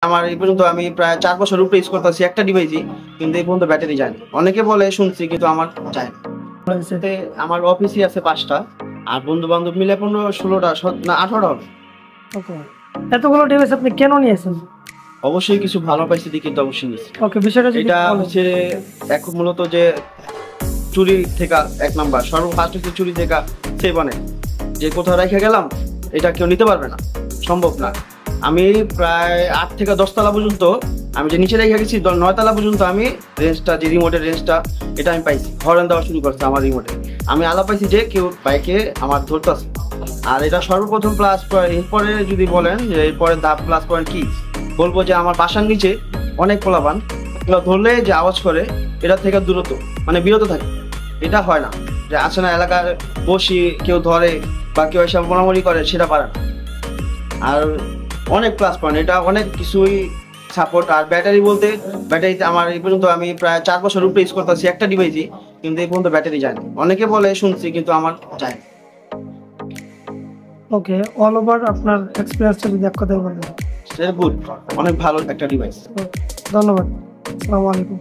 আমার এই পর্যন্ত আমি প্রায় 4 বছর উপরে ইউজ করতেছি একটা ডিভাইসই, কিন্তু এই পর্যন্ত ব্যাটারি যায় না। অনেকে বলে শুনছি, কিন্তু আমার যায় না। আমার অফিসই আছে 5টা, আর বন্ধু বান্ধব মিলে 15-16টা না 18টা হবে। ওকে, এতগুলো ডিভাইস আপনি কেন নিয়েছেন? অবশ্যই কিছু ভালো পাইছি দেখি তো অবশ্যই নিচ্ছি। ওকে, বিষয়টা যদি এটা বলেন। হচ্ছে এখন মূলত যে চুরি থেকে 1 নাম্বার, সর্বফার্স্ট হচ্ছে চুরি থেকে সেভ অনেক। যে কোথাও রেখে গেলাম, এটা কেউ নিতে পারবে না, সম্ভব না। আমি প্রায় 8 থেকে 10 তলা পর্যন্ত, আমি যে নিচে রেখে গেছি 9 তলা পর্যন্ত আমি রেঞ্জটা, যে রিমোটের রেঞ্জটা, এটা আমি পাইছি। হর্ন দেওয়া শুরু করছে আমার রিমোটে, আমি আলাপ পাইছি যে কেউ বাইকে আমার ধরতেছে। আর এটা সর্বপ্রথম প্লাস পয়েন্ট। এরপরে যদি বলেন যে এরপরে দা প্লাস পয়েন্ট কি বলবো, যে আমার বাসার নিচে অনেক পোলাপান এগুলো ধরলে যে আওয়াজ করে, এটা থেকে দূরত্ব মানে বিরত থাকে। এটা হয় না যে আছে না এলাকার বসি কেউ ধরে বা কেউ এসব মোড়ামুড়ি করে, সেটা পারে না। আর অনেক প্লাস পয়েন্ট, এটা অনেক কিছুই সাপোর্ট। আর ব্যাটারি বলতে, ব্যাটারিতে আমার এই পর্যন্ত আমি প্রায় 4 বছর উপরে ইউজ করতেছি একটা ডিভাইসই, কিন্তু এই পর্যন্ত ব্যাটারি যায় না। অনেকে বলে শুনছি, কিন্তু আমার যায় না। ওকে, অল ওভার আপনার এক্সপিরিয়েন্সটা যদি এক কথায় বলেন। সেটা গুড, অনেক ভালো একটা ডিভাইস। ধন্যবাদ, আসসালামু আলাইকুম।